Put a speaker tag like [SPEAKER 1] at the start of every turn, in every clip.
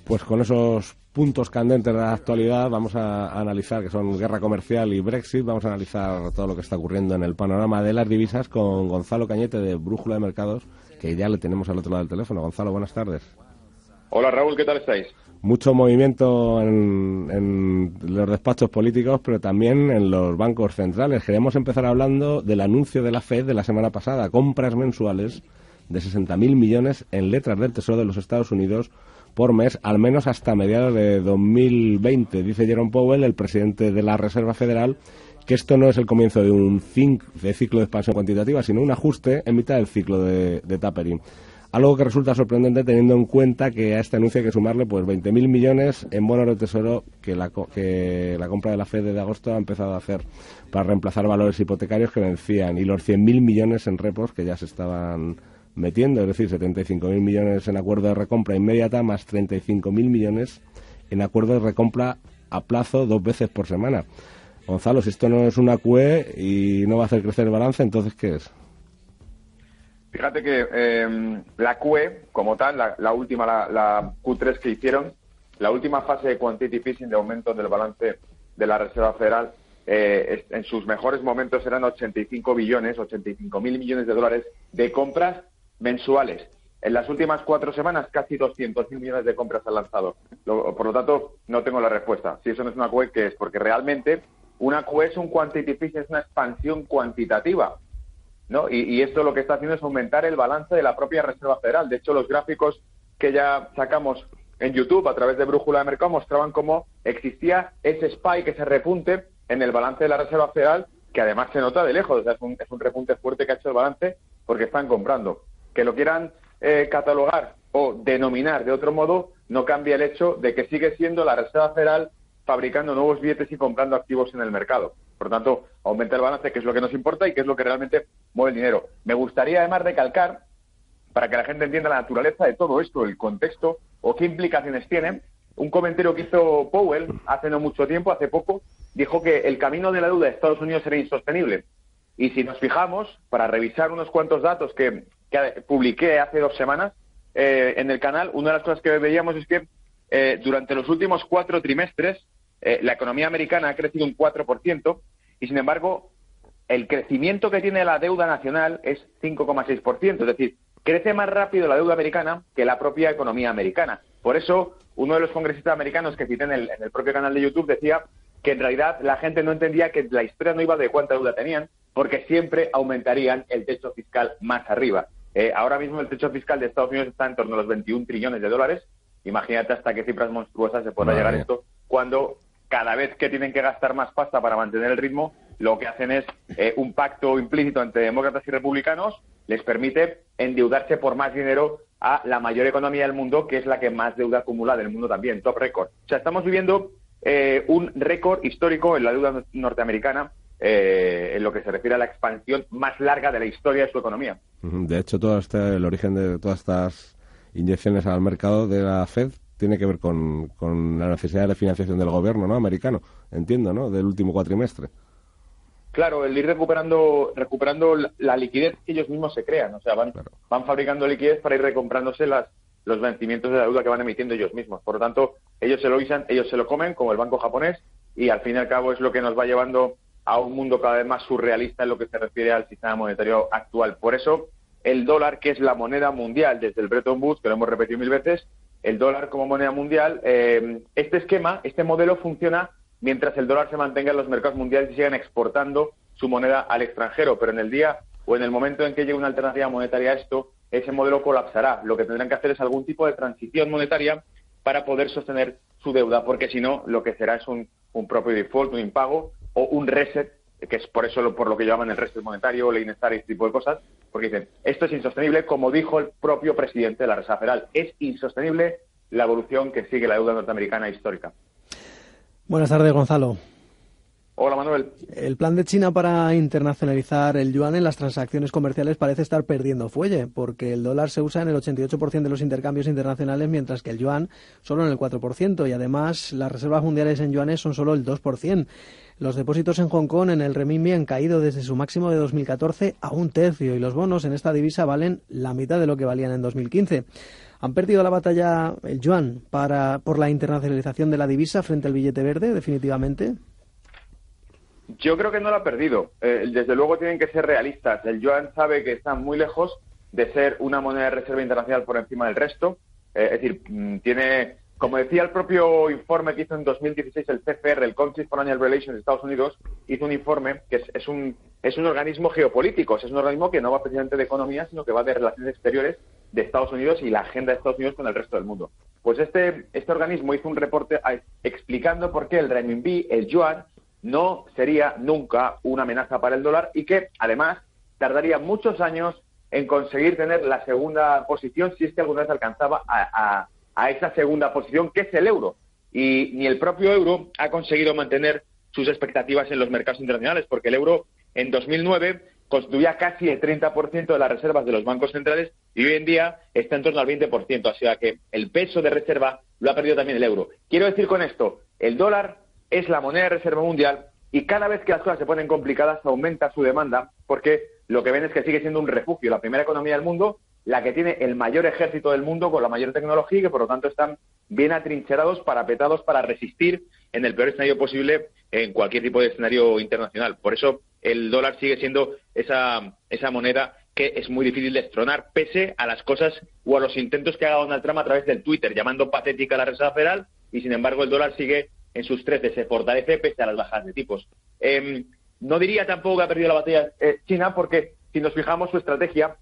[SPEAKER 1] Pues con esos puntos candentes de la actualidad vamos a analizar, que son guerra comercial y Brexit, vamos a analizar todo lo que está ocurriendo en el panorama de las divisas con Gonzalo Cañete de Brújula de Mercados, que ya le tenemos al otro lado del teléfono. Gonzalo, buenas tardes.
[SPEAKER 2] Hola Raúl, ¿qué tal estáis?
[SPEAKER 1] Mucho movimiento en los despachos políticos, pero también en los bancos centrales. Queremos empezar hablando del anuncio de la FED de la semana pasada, compras mensuales de 60.000 millones en letras del Tesoro de los Estados Unidos por mes, al menos hasta mediados de 2020. Dice Jerome Powell, el presidente de la Reserva Federal, que esto no es el comienzo de un ciclo de expansión cuantitativa, sino un ajuste en mitad del ciclo de tapering. Algo que resulta sorprendente teniendo en cuenta que a este anuncio hay que sumarle pues 20.000 millones en bonos de tesoro que la compra de la FED de agosto ha empezado a hacer para reemplazar valores hipotecarios que vencían, y los 100.000 millones en repos que ya se estaban metiendo, es decir, 75.000 millones en acuerdo de recompra inmediata más 35.000 millones en acuerdo de recompra a plazo 2 veces por semana. Gonzalo, si esto no es una QE y no va a hacer crecer el balance, ¿entonces qué es?
[SPEAKER 2] Fíjate que la QE, como tal, la última, la Q3 que hicieron, la última fase de quantitative easing de aumento del balance de la Reserva Federal, en sus mejores momentos eran 85.000 millones de dólares de compras mensuales. En las últimas 4 semanas, casi 200.000 millones de compras han lanzado. Por lo tanto, no tengo la respuesta. Si eso no es una QE, ¿qué es? Porque realmente una QE es un quantitative easing, es una expansión cuantitativa, ¿no? Y esto lo que está haciendo es aumentar el balance de la propia Reserva Federal. De hecho, los gráficos que ya sacamos en YouTube a través de Brújula de Mercado mostraban cómo existía ese spike, ese repunte en el balance de la Reserva Federal, que además se nota de lejos. O sea, es un repunte fuerte que ha hecho el balance porque están comprando. Que lo quieran catalogar o denominar de otro modo no cambia el hecho de que sigue siendo la Reserva Federal fabricando nuevos billetes y comprando activos en el mercado. Por lo tanto, aumenta el balance, que es lo que nos importa y que es lo que realmente mueve el dinero. Me gustaría además recalcar, para que la gente entienda la naturaleza de todo esto, el contexto o qué implicaciones tiene, un comentario que hizo Powell hace no mucho tiempo, hace poco, dijo que el camino de la deuda de Estados Unidos era insostenible. Y si nos fijamos, para revisar unos cuantos datos que publiqué hace 2 semanas en el canal, una de las cosas que veíamos es que durante los últimos 4 trimestres la economía americana ha crecido un 4% y, sin embargo, el crecimiento que tiene la deuda nacional es 5,6%. Es decir, crece más rápido la deuda americana que la propia economía americana. Por eso, uno de los congresistas americanos que cité en el propio canal de YouTube decía que en realidad la gente no entendía que la historia no iba de cuánta deuda tenían, porque siempre aumentarían el techo fiscal más arriba. Ahora mismo el techo fiscal de Estados Unidos está en torno a los 21 trillones de dólares. Imagínate hasta qué cifras monstruosas se podrá llegar esto cuando cada vez que tienen que gastar más pasta para mantener el ritmo, lo que hacen es un pacto implícito entre demócratas y republicanos, les permite endeudarse por más dinero a la mayor economía del mundo, que es la que más deuda acumula del mundo también, top récord. O sea, estamos viviendo un récord histórico en la deuda norteamericana, en lo que se refiere a la expansión más larga de la historia de su economía.
[SPEAKER 1] De hecho, el origen de todas estas inyecciones al mercado de la FED tiene que ver con la necesidad de financiación del gobierno, ¿no?, americano, entiendo, ¿no?, del último cuatrimestre.
[SPEAKER 2] Claro, el ir recuperando la liquidez que ellos mismos se crean. O sea, van fabricando liquidez para ir recomprándose los vencimientos de la deuda que van emitiendo ellos mismos. Por lo tanto, ellos se lo guisan, ellos se lo comen, como el banco japonés, y al fin y al cabo es lo que nos va llevando a un mundo cada vez más surrealista en lo que se refiere al sistema monetario actual. Por eso, el dólar, que es la moneda mundial desde el Bretton Woods, que lo hemos repetido 1000 veces, el dólar como moneda mundial, este esquema, este modelo funciona mientras el dólar se mantenga en los mercados mundiales y sigan exportando su moneda al extranjero. Pero en el día o en el momento en que llegue una alternativa monetaria a esto, ese modelo colapsará. Lo que tendrán que hacer es algún tipo de transición monetaria para poder sostener su deuda, porque si no, lo que será es un propio default, un impago o un reset, que es por eso por lo que llaman el reset monetario, el Einestar y este tipo de cosas, porque dicen, esto es insostenible, como dijo el propio presidente de la Reserva Federal, es insostenible la evolución que sigue la deuda norteamericana histórica.
[SPEAKER 3] Buenas tardes, Gonzalo.
[SPEAKER 2] Hola, Manuel.
[SPEAKER 3] El plan de China para internacionalizar el yuan en las transacciones comerciales parece estar perdiendo fuelle, porque el dólar se usa en el 88% de los intercambios internacionales, mientras que el yuan solo en el 4%, y además las reservas mundiales en yuanes son solo el 2%. Los depósitos en Hong Kong en el renminbi han caído desde su máximo de 2014 a 1/3, y los bonos en esta divisa valen la mitad de lo que valían en 2015. ¿Han perdido la batalla el yuan por la internacionalización de la divisa frente al billete verde, definitivamente?
[SPEAKER 2] Yo creo que no lo ha perdido. Desde luego tienen que ser realistas. El yuan sabe que está muy lejos de ser una moneda de reserva internacional por encima del resto. Es decir, tiene, como decía el propio informe que hizo en 2016 el CFR, el Country for Foreign Relations de Estados Unidos, hizo un informe que es un organismo geopolítico, es un organismo que no va precisamente de economía, sino que va de relaciones exteriores de Estados Unidos y la agenda de Estados Unidos con el resto del mundo. Pues este organismo hizo un reporte explicando por qué el renminbi, el yuan, no sería nunca una amenaza para el dólar y que, además, tardaría muchos años en conseguir tener la segunda posición si es que alguna vez alcanzaba a esa segunda posición, que es el euro. Y ni el propio euro ha conseguido mantener sus expectativas en los mercados internacionales, porque el euro en 2009 constituía casi el 30% de las reservas de los bancos centrales y hoy en día está en torno al 20%, o sea que el peso de reserva lo ha perdido también el euro. Quiero decir con esto, el dólar es la moneda de reserva mundial y cada vez que las cosas se ponen complicadas aumenta su demanda porque lo que ven es que sigue siendo un refugio, la primera economía del mundo, la que tiene el mayor ejército del mundo con la mayor tecnología y que por lo tanto están bien atrincherados, parapetados para resistir en el peor escenario posible en cualquier tipo de escenario internacional. Por eso el dólar sigue siendo esa moneda que es muy difícil de destronar, pese a las cosas o a los intentos que haga Donald Trump a través del Twitter, llamando patética a la Reserva Federal, y sin embargo el dólar sigue en sus 13, se fortalece pese a las bajas de tipos. No diría tampoco que ha perdido la batalla China, porque si nos fijamos su estrategia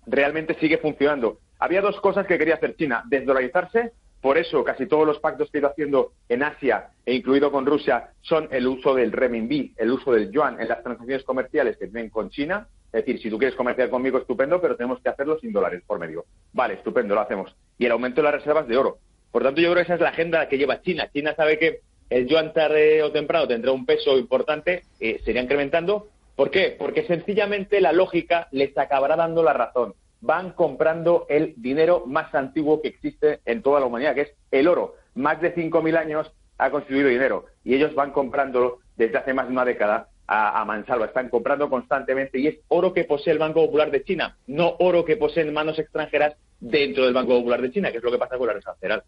[SPEAKER 2] realmente sigue funcionando. Había dos cosas que quería hacer China: desdolarizarse, por eso casi todos los pactos que ha ido haciendo en Asia, e incluido con Rusia, son el uso del renminbi, el uso del yuan en las transacciones comerciales que tienen con China. Es decir, si tú quieres comerciar conmigo, estupendo, pero tenemos que hacerlo sin dólares por medio. Vale, estupendo, lo hacemos. Y el aumento de las reservas de oro. Por tanto, yo creo que esa es la agenda que lleva China. China sabe que el yuan tarde o temprano tendrá un peso importante, se irá incrementando. ¿Por qué? Porque sencillamente la lógica les acabará dando la razón. Van comprando el dinero más antiguo que existe en toda la humanidad, que es el oro. Más de 5.000 años ha constituido dinero y ellos van comprándolo desde hace más de una década a mansalva. Están comprando constantemente y es oro que posee el Banco Popular de China, no oro que poseen manos extranjeras dentro del Banco Popular de China, que es lo que pasa con la Reserva Federal.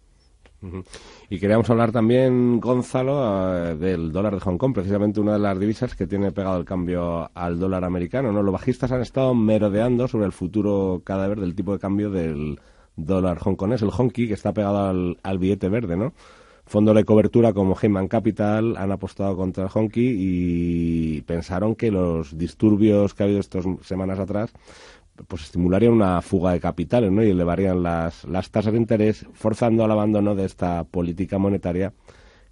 [SPEAKER 1] Y queríamos hablar también, Gonzalo, del dólar de Hong Kong, precisamente una de las divisas que tiene pegado el cambio al dólar americano, ¿no? Los bajistas han estado merodeando sobre el futuro cadáver del tipo de cambio del dólar hongkonés, el Hongki, que está pegado al billete verde, ¿no? Fondos de cobertura como Heyman Capital han apostado contra el Hongki y pensaron que los disturbios que ha habido estas semanas atrás pues estimularían una fuga de capitales, ¿no? Y elevarían las tasas de interés, forzando al abandono de esta política monetaria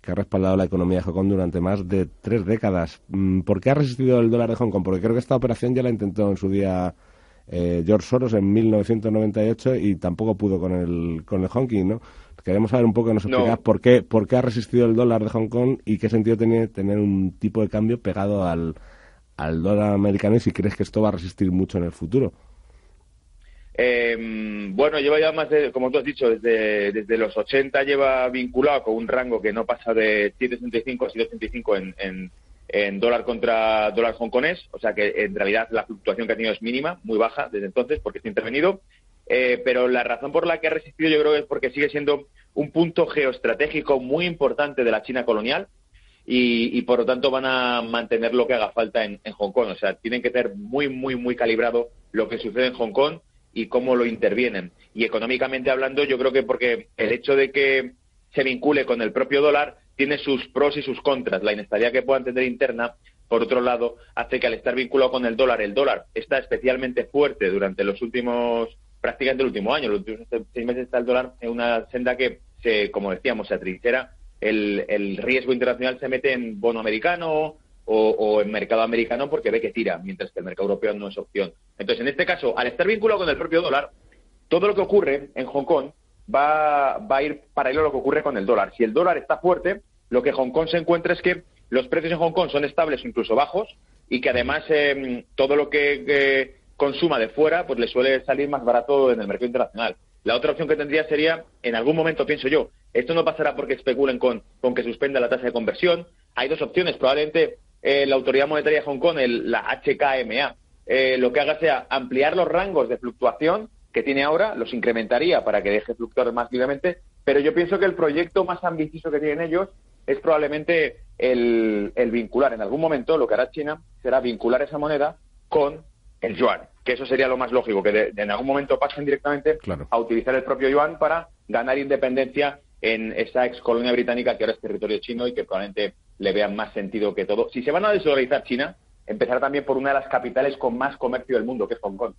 [SPEAKER 1] que ha respaldado la economía de Hong Kong durante más de 3 décadas. ¿Por qué ha resistido el dólar de Hong Kong? Porque creo que esta operación ya la intentó en su día George Soros en 1998 y tampoco pudo con el Hongki, ¿no? Queremos saber un poco que nos explicas por qué ha resistido el dólar de Hong Kong y qué sentido tiene tener un tipo de cambio pegado al dólar americano y si crees que esto va a resistir mucho en el futuro.
[SPEAKER 2] Bueno, lleva ya más de, como tú has dicho, desde los 80 lleva vinculado con un rango que no pasa de 7,65 a 7,85 en dólar contra dólar hongkonés, o sea que en realidad la fluctuación que ha tenido es mínima, muy baja desde entonces porque está intervenido, pero la razón por la que ha resistido yo creo que es porque sigue siendo un punto geoestratégico muy importante de la China colonial y por lo tanto van a mantener lo que haga falta en Hong Kong, o sea, tienen que tener muy, muy, muy calibrado lo que sucede en Hong Kong y cómo lo intervienen. Y económicamente hablando, yo creo que porque el hecho de que se vincule con el propio dólar tiene sus pros y sus contras. La inestabilidad que puedan tener interna, por otro lado, hace que al estar vinculado con el dólar está especialmente fuerte durante los últimos, prácticamente el último año, los últimos 6 meses está el dólar en una senda que, como decíamos, se atrinchera. El riesgo internacional se mete en bono americano o en mercado americano porque ve que tira, mientras que el mercado europeo no es opción. Entonces, en este caso, al estar vinculado con el propio dólar, todo lo que ocurre en Hong Kong va a ir paralelo a lo que ocurre con el dólar. Si el dólar está fuerte, lo que Hong Kong se encuentra es que los precios en Hong Kong son estables o incluso bajos y que además todo lo que consuma de fuera pues le suele salir más barato en el mercado internacional. La otra opción que tendría sería, en algún momento, pienso yo, esto no pasará porque especulen con que suspenda la tasa de conversión. Hay dos opciones, probablemente la Autoridad Monetaria de Hong Kong, la HKMA, lo que haga sea ampliar los rangos de fluctuación que tiene ahora, los incrementaría para que deje fluctuar más libremente, pero yo pienso que el proyecto más ambicioso que tienen ellos es probablemente el vincular. En algún momento lo que hará China será vincular esa moneda con el yuan, que eso sería lo más lógico, que en algún momento pasen directamente a utilizar el propio yuan para ganar independencia en esa ex colonia británica que ahora es territorio chino y que probablemente le vean más sentido que todo. Si se van a desdolarizar China, empezar también por una de las capitales con más comercio del mundo, que es Hong Kong.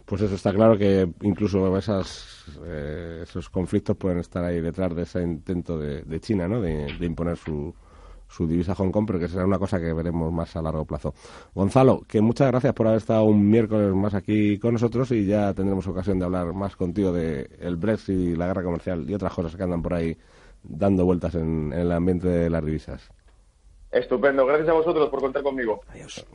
[SPEAKER 1] Pues eso está claro, que incluso esos conflictos pueden estar ahí detrás de ese intento de China, ¿no? De imponer su divisa a Hong Kong, pero que será una cosa que veremos más a largo plazo. Gonzalo, que muchas gracias por haber estado un miércoles más aquí con nosotros, y ya tendremos ocasión de hablar más contigo de el Brexit y la guerra comercial y otras cosas que andan por ahí dando vueltas en el ambiente de las divisas.
[SPEAKER 2] Estupendo, gracias a vosotros por contar conmigo.
[SPEAKER 3] Adiós.